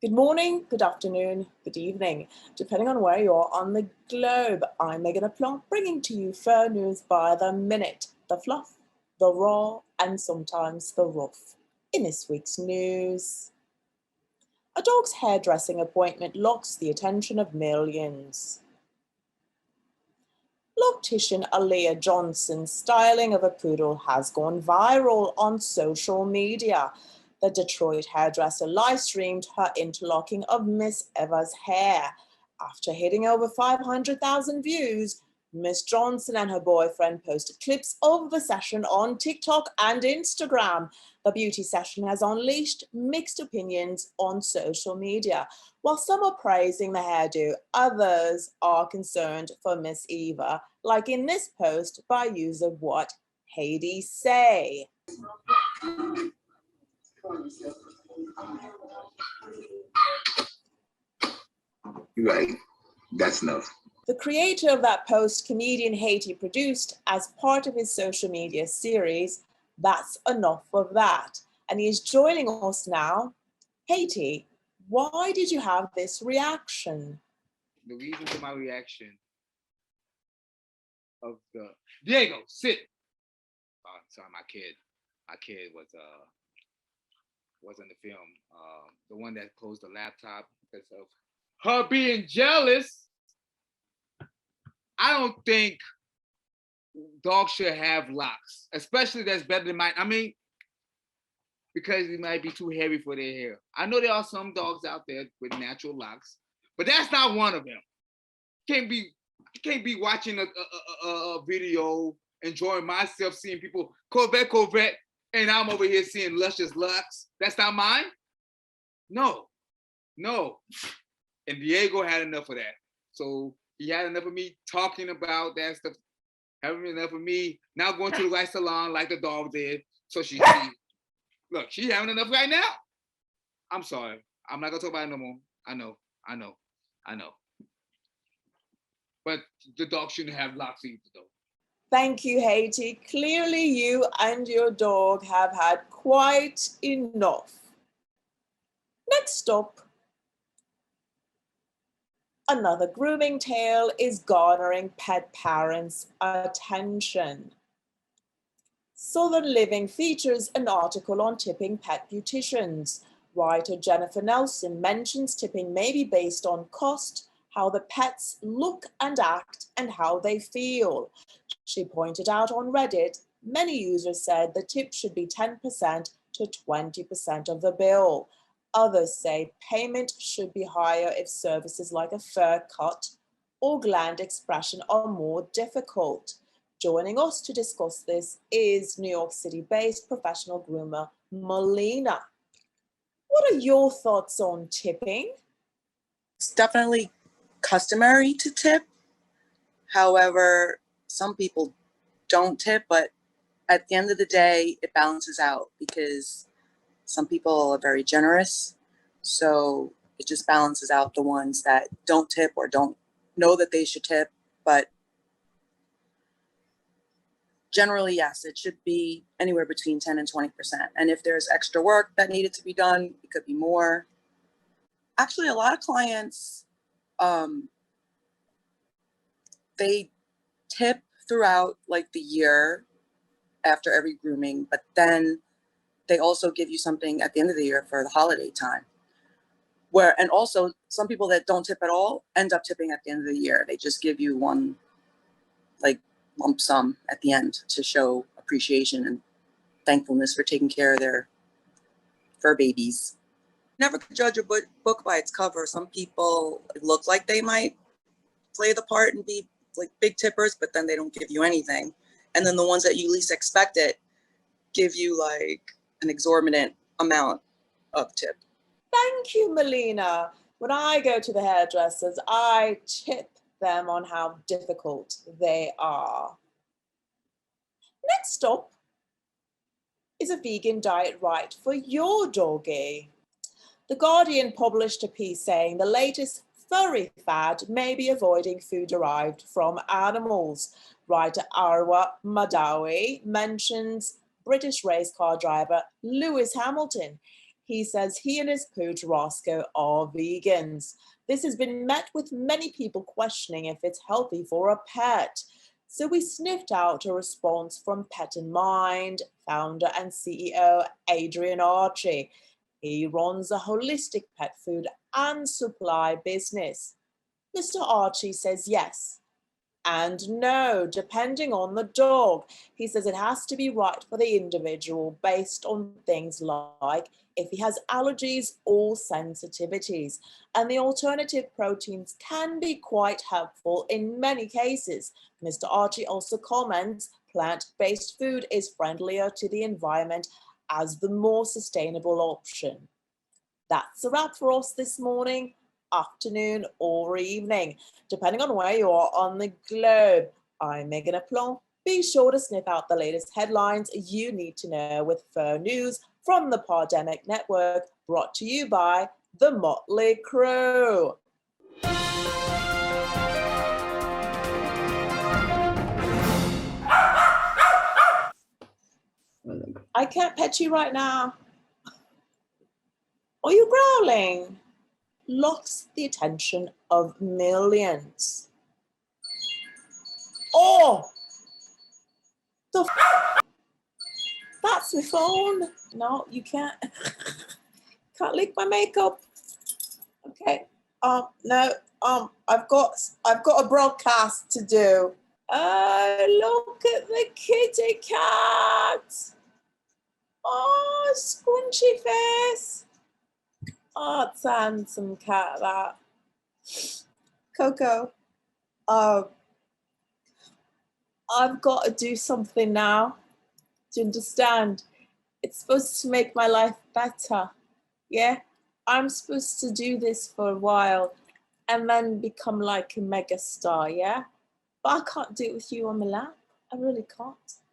Good morning, good afternoon, good evening, depending on where you are on the globe. I'm Meganne Aplomb, bringing to you fur news by the minute, the fluff, the raw, and sometimes the rough. In this week's news, a dog's hairdressing appointment locks the attention of millions. Loctician Aaliyah Johnson's styling of a poodle has gone viral on social media. The Detroit hairdresser live-streamed her interlocking of Miss Eva's hair. After hitting over 500,000 views, Miss Johnson and her boyfriend posted clips of the session on TikTok and Instagram. The beauty session has unleashed mixed opinions on social media. While some are praising the hairdo, others are concerned for Miss Eva, like in this post by user What Hades Say. Right, that's enough. The creator of that post, comedian Haiti, produced as part of his social media series, That's Enough of That. And he is joining us now. Haiti, why did you have this reaction? The reason for my reaction of the Diego, sit. Oh, sorry, my kid was in the film. The one that closed the laptop because of her being jealous. I don't think dogs should have locks, especially that's better than mine. I mean, because it might be too heavy for their hair. I know there are some dogs out there with natural locks, but that's not one of them. Can't be watching a video, enjoying myself, seeing people Corvette, and I'm over here seeing luscious locks. That's not mine. No. And Diego had enough of that. So he had enough of me talking about that stuff, having enough of me now going to the right salon like the dog did. So she look, she having enough right now. I'm sorry. I'm not gonna talk about it no more. I know. But the dog shouldn't have locks either, though. Thank you, Haiti. Clearly you and your dog have had quite enough. Next up, another grooming tale is garnering pet parents' attention. Southern Living features an article on tipping pet beauticians. Writer Jennifer Nelson mentions tipping may be based on cost, how the pets look and act, and how they feel. She pointed out on Reddit, many users said the tip should be 10% to 20% of the bill. Others say payment should be higher if services like a fur cut or gland expression are more difficult. Joining us to discuss this is New York City-based professional groomer Melina. What are your thoughts on tipping? It's definitely customary to tip. However, some people don't tip, but at the end of the day, it balances out because some people are very generous. So it just balances out the ones that don't tip or don't know that they should tip. But generally, yes, it should be anywhere between 10 and 20%. And if there's extra work that needed to be done, it could be more. Actually, a lot of clients, they tip throughout like the year after every grooming, but then they also give you something at the end of the year for the holiday time. And also some people that don't tip at all end up tipping at the end of the year. They just give you one like lump sum at the end to show appreciation and thankfulness for taking care of their fur babies. Never judge a book by its cover. Some people look like they might play the part and be like big tippers, but then they don't give you anything. And then the ones that you least expect it give you like an exorbitant amount of tip. Thank you, Melina. When I go to the hairdressers, I tip them on how difficult they are. Next up is a vegan diet right for your doggy. The Guardian published a piece saying the latest furry fad may be avoiding food derived from animals. Writer Arwa Madawi mentions British race car driver Lewis Hamilton. He says he and his pooch Roscoe are vegans. This has been met with many people questioning if it's healthy for a pet. So we sniffed out a response from Pet in Mind founder and CEO Adrian Archie. He runs a holistic pet food and supply business. Mr. Archie says yes and no, depending on the dog. He says it has to be right for the individual based on things like if he has allergies or sensitivities. And the alternative proteins can be quite helpful in many cases. Mr. Archie also comments plant-based food is friendlier to the environment as the more sustainable option. That's a wrap for us this morning, afternoon or evening, depending on where you are on the globe. I'm Meganne Aplomb. Be sure to sniff out the latest headlines you need to know with Fur News from the Pandemic Network, brought to you by the Muttly crew. I can't pet you right now. Are you growling? Lost the attention of millions. Oh, that's my phone. No, you can't. Can't lick my makeup. Okay. No. I've got a broadcast to do. Look at the kitty cat. Oh, squinchy face. Oh, it's a handsome cat, that. Coco, I've got to do something now. Do you understand? It's supposed to make my life better. Yeah? I'm supposed to do this for a while and then become like a mega star, yeah? But I can't do it with you on my lap. I really can't.